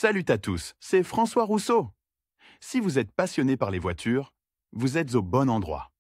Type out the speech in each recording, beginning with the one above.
Salut à tous, c'est François Rousseau. Si vous êtes passionné par les voitures, vous êtes au bon endroit.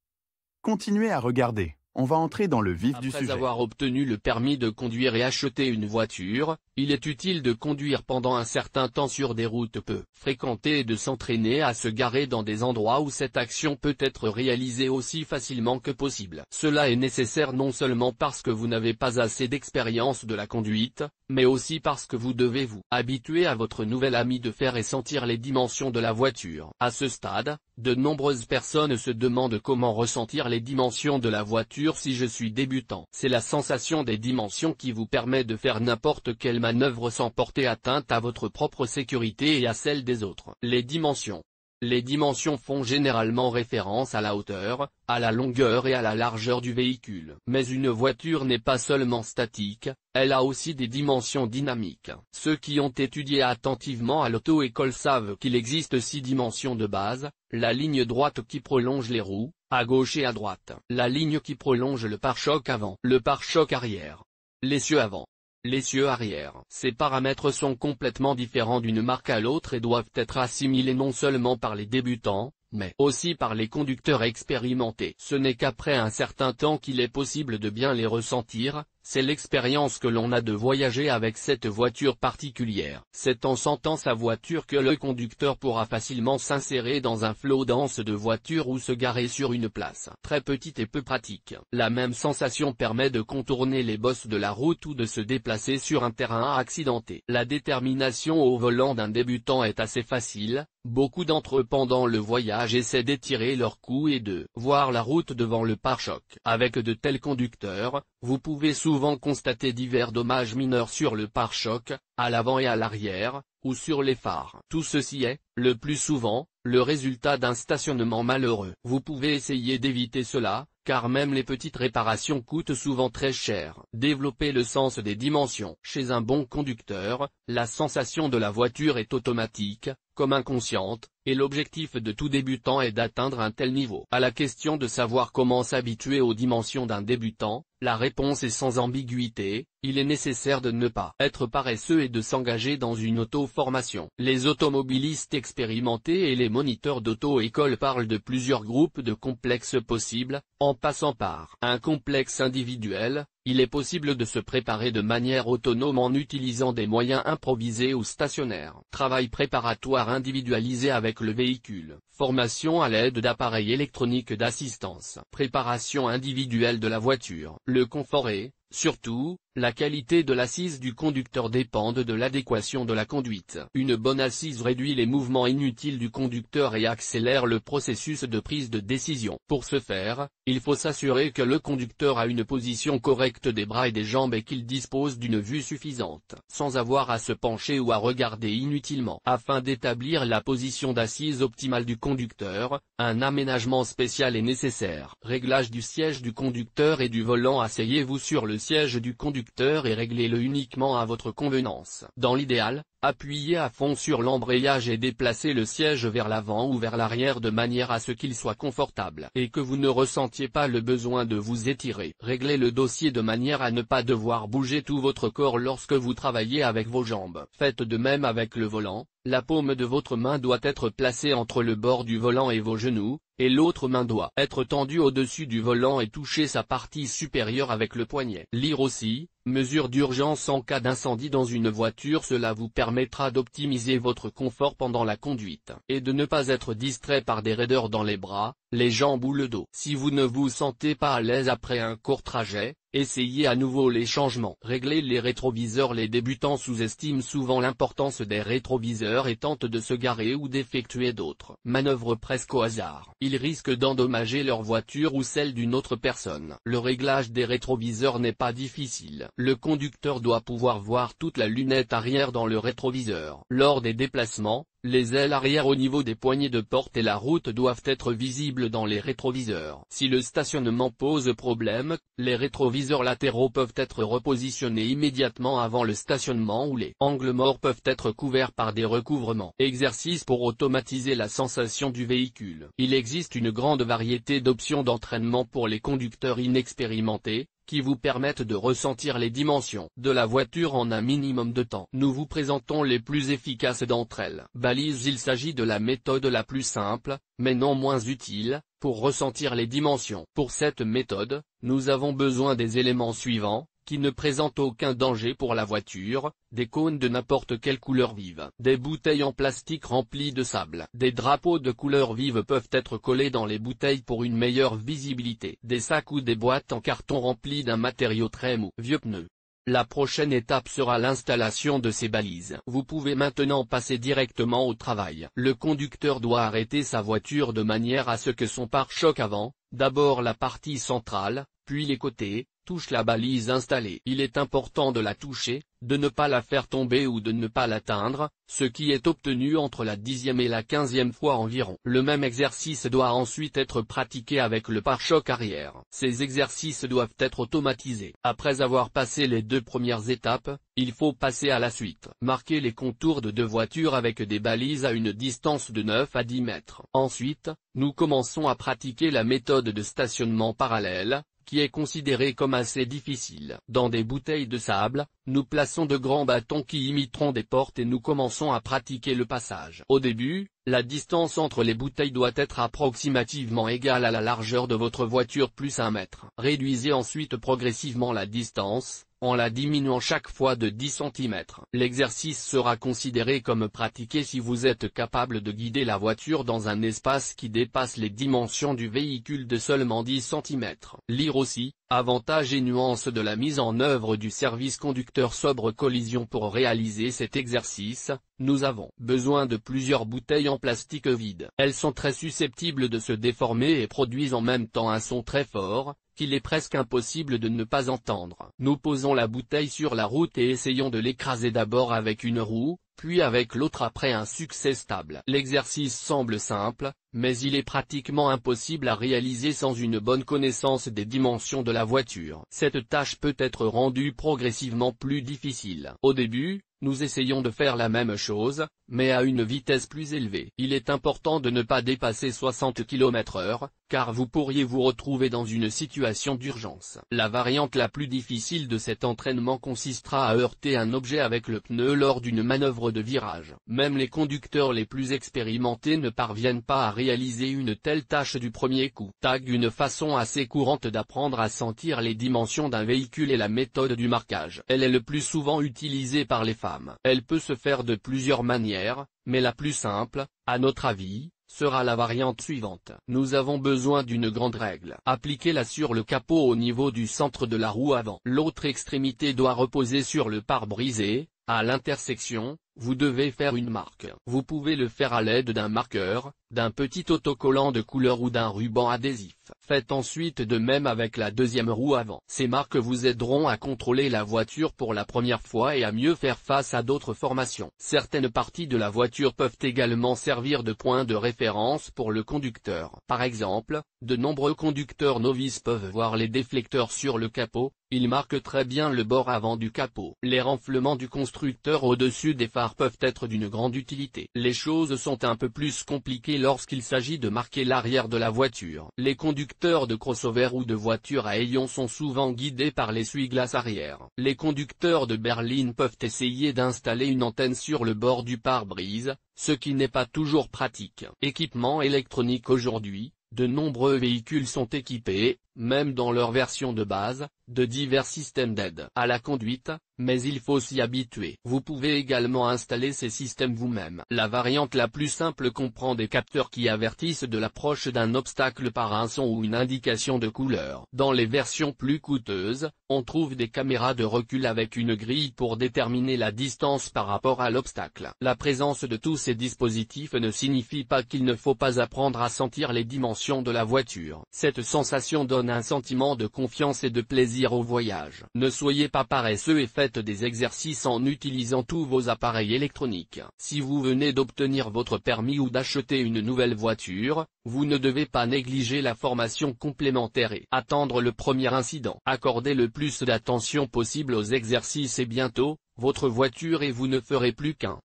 Continuez à regarder, on va entrer dans le vif du sujet. Après avoir obtenu le permis de conduire et acheter une voiture, il est utile de conduire pendant un certain temps sur des routes peu fréquentées et de s'entraîner à se garer dans des endroits où cette action peut être réalisée aussi facilement que possible. Cela est nécessaire non seulement parce que vous n'avez pas assez d'expérience de la conduite, mais aussi parce que vous devez vous habituer à votre nouvel ami de faire et sentir les dimensions de la voiture. À ce stade, de nombreuses personnes se demandent comment ressentir les dimensions de la voiture si je suis débutant. C'est la sensation des dimensions qui vous permet de faire n'importe quelle manœuvre sans porter atteinte à votre propre sécurité et à celle des autres. Les dimensions. Les dimensions font généralement référence à la hauteur, à la longueur et à la largeur du véhicule. Mais une voiture n'est pas seulement statique, elle a aussi des dimensions dynamiques. Ceux qui ont étudié attentivement à l'auto-école savent qu'il existe 6 dimensions de base: la ligne droite qui prolonge les roues, à gauche et à droite, la ligne qui prolonge le pare-choc avant, le pare-choc arrière, l'essieu avant, l'essieu arrière. Ces paramètres sont complètement différents d'une marque à l'autre et doivent être assimilés non seulement par les débutants, mais aussi par les conducteurs expérimentés. Ce n'est qu'après un certain temps qu'il est possible de bien les ressentir, c'est l'expérience que l'on a de voyager avec cette voiture particulière. C'est en sentant sa voiture que le conducteur pourra facilement s'insérer dans un flot dense de voitures ou se garer sur une place très petite et peu pratique. La même sensation permet de contourner les bosses de la route ou de se déplacer sur un terrain accidenté. La détermination au volant d'un débutant est assez facile. Beaucoup d'entre eux pendant le voyage essaient d'étirer leur cou et de voir la route devant le pare-choc. Avec de tels conducteurs, vous pouvez souvent constater divers dommages mineurs sur le pare-choc, à l'avant et à l'arrière, ou sur les phares. Tout ceci est, le plus souvent, le résultat d'un stationnement malheureux. Vous pouvez essayer d'éviter cela, car même les petites réparations coûtent souvent très cher. Développer le sens des dimensions. Chez un bon conducteur, la sensation de la voiture est automatique, comme inconsciente, et l'objectif de tout débutant est d'atteindre un tel niveau. À la question de savoir comment s'habituer aux dimensions d'un débutant, la réponse est sans ambiguïté: il est nécessaire de ne pas être paresseux et de s'engager dans une auto-formation. Les automobilistes expérimentés et les moniteurs d'auto-école parlent de plusieurs groupes de complexes possibles, en passant par un complexe individuel. Il est possible de se préparer de manière autonome en utilisant des moyens improvisés ou stationnaires. Travail préparatoire individualisé avec le véhicule. Formation à l'aide d'appareils électroniques d'assistance. Préparation individuelle de la voiture. Le confort et, surtout, la qualité de l'assise du conducteur dépendent de l'adéquation de la conduite. Une bonne assise réduit les mouvements inutiles du conducteur et accélère le processus de prise de décision. Pour ce faire, il faut s'assurer que le conducteur a une position correcte des bras et des jambes et qu'il dispose d'une vue suffisante, sans avoir à se pencher ou à regarder inutilement. Afin d'établir la position d'assise optimale du conducteur, un aménagement spécial est nécessaire. Réglage du siège du conducteur et du volant. Asseyez-vous sur le siège du conducteur et réglez-le uniquement à votre convenance. Dans l'idéal, appuyez à fond sur l'embrayage et déplacez le siège vers l'avant ou vers l'arrière de manière à ce qu'il soit confortable et que vous ne ressentiez pas le besoin de vous étirer. Réglez le dossier de manière à ne pas devoir bouger tout votre corps lorsque vous travaillez avec vos jambes. Faites de même avec le volant. La paume de votre main doit être placée entre le bord du volant et vos genoux, et l'autre main doit être tendue au-dessus du volant et toucher sa partie supérieure avec le poignet. Lire aussi: mesures d'urgence en cas d'incendie dans une voiture. Cela vous permettra d'optimiser votre confort pendant la conduite, et de ne pas être distrait par des raideurs dans les bras, les jambes ou le dos. Si vous ne vous sentez pas à l'aise après un court trajet, essayez à nouveau les changements. Réglez les rétroviseurs. Les débutants sous-estiment souvent l'importance des rétroviseurs et tentent de se garer ou d'effectuer d'autres manœuvres presque au hasard. Ils risquent d'endommager leur voiture ou celle d'une autre personne. Le réglage des rétroviseurs n'est pas difficile. Le conducteur doit pouvoir voir toute la lunette arrière dans le rétroviseur. Lors des déplacements, les ailes arrière au niveau des poignées de porte et la route doivent être visibles dans les rétroviseurs. Si le stationnement pose problème, les rétroviseurs latéraux peuvent être repositionnés immédiatement avant le stationnement ou les angles morts peuvent être couverts par des recouvrements. Exercice pour automatiser la sensation du véhicule. Il existe une grande variété d'options d'entraînement pour les conducteurs inexpérimentés, qui vous permettent de ressentir les dimensions de la voiture en un minimum de temps. Nous vous présentons les plus efficaces d'entre elles. Balises. Il s'agit de la méthode la plus simple, mais non moins utile, pour ressentir les dimensions. Pour cette méthode, nous avons besoin des éléments suivants, qui ne présentent aucun danger pour la voiture: des cônes de n'importe quelle couleur vive, des bouteilles en plastique remplies de sable. Des drapeaux de couleur vive peuvent être collés dans les bouteilles pour une meilleure visibilité. Des sacs ou des boîtes en carton remplies d'un matériau très mou. Vieux pneus. La prochaine étape sera l'installation de ces balises. Vous pouvez maintenant passer directement au travail. Le conducteur doit arrêter sa voiture de manière à ce que son pare-choc avant, d'abord la partie centrale, puis les côtés, touche la balise installée. Il est important de la toucher, de ne pas la faire tomber ou de ne pas l'atteindre, ce qui est obtenu entre la 10e et la 15e fois environ. Le même exercice doit ensuite être pratiqué avec le pare-choc arrière. Ces exercices doivent être automatisés. Après avoir passé les deux premières étapes, il faut passer à la suite. Marquer les contours de deux voitures avec des balises à une distance de 9 à 10 mètres. Ensuite, nous commençons à pratiquer la méthode de stationnement parallèle, qui est considérée comme assez difficile. Dans des bouteilles de sable, nous plaçons de grands bâtons qui imiteront des portes et nous commençons à pratiquer le passage. Au début, la distance entre les bouteilles doit être approximativement égale à la largeur de votre voiture plus 1 mètre. Réduisez ensuite progressivement la distance, en la diminuant chaque fois de 10 cm. L'exercice sera considéré comme pratiqué si vous êtes capable de guider la voiture dans un espace qui dépasse les dimensions du véhicule de seulement 10 cm. Lire aussi, avantages et nuances de la mise en œuvre du service conducteur sobre collision. Pour réaliser cet exercice, nous avons besoin de plusieurs bouteilles en plastique vide. Elles sont très susceptibles de se déformer et produisent en même temps un son très fort, qu'il est presque impossible de ne pas entendre. Nous posons la bouteille sur la route et essayons de l'écraser d'abord avec une roue, puis avec l'autre après un succès stable. L'exercice semble simple, mais il est pratiquement impossible à réaliser sans une bonne connaissance des dimensions de la voiture. Cette tâche peut être rendue progressivement plus difficile. Au début, nous essayons de faire la même chose, mais à une vitesse plus élevée. Il est important de ne pas dépasser 60 km/h, car vous pourriez vous retrouver dans une situation d'urgence. La variante la plus difficile de cet entraînement consistera à heurter un objet avec le pneu lors d'une manœuvre de virage. Même les conducteurs les plus expérimentés ne parviennent pas à réaliser une telle tâche du premier coup. Tag. Une façon assez courante d'apprendre à sentir les dimensions d'un véhicule est la méthode du marquage. Elle est le plus souvent utilisée par les femmes. Elle peut se faire de plusieurs manières, mais la plus simple, à notre avis, sera la variante suivante. Nous avons besoin d'une grande règle. Appliquez-la sur le capot au niveau du centre de la roue avant. L'autre extrémité doit reposer sur le pare-brise et, à l'intersection, vous devez faire une marque. Vous pouvez le faire à l'aide d'un marqueur, d'un petit autocollant de couleur ou d'un ruban adhésif. Faites ensuite de même avec la deuxième roue avant. Ces marques vous aideront à contrôler la voiture pour la première fois et à mieux faire face à d'autres formations. Certaines parties de la voiture peuvent également servir de point de référence pour le conducteur. Par exemple, de nombreux conducteurs novices peuvent voir les déflecteurs sur le capot. Ils marquent très bien le bord avant du capot. Les renflements du constructeur au-dessus des phares peuvent être d'une grande utilité. Les choses sont un peu plus compliquées lorsqu'il s'agit de marquer l'arrière de la voiture. Les conducteurs de crossover ou de voitures à ayons sont souvent guidés par l'essuie-glace arrière. Les conducteurs de berline peuvent essayer d'installer une antenne sur le bord du pare-brise, ce qui n'est pas toujours pratique. Équipement électronique. Aujourd'hui, de nombreux véhicules sont équipés, même dans leur version de base, de divers systèmes d'aide à la conduite, mais il faut s'y habituer. Vous pouvez également installer ces systèmes vous-même. La variante la plus simple comprend des capteurs qui avertissent de l'approche d'un obstacle par un son ou une indication de couleur. Dans les versions plus coûteuses, on trouve des caméras de recul avec une grille pour déterminer la distance par rapport à l'obstacle. La présence de tous ces dispositifs ne signifie pas qu'il ne faut pas apprendre à sentir les dimensions de la voiture. Cette sensation donne un sentiment de confiance et de plaisir au voyage. Ne soyez pas paresseux et faites des exercices en utilisant tous vos appareils électroniques. Si vous venez d'obtenir votre permis ou d'acheter une nouvelle voiture, vous ne devez pas négliger la formation complémentaire et attendre le premier incident. Accordez le plus d'attention possible aux exercices et bientôt, votre voiture et vous ne ferez plus qu'un.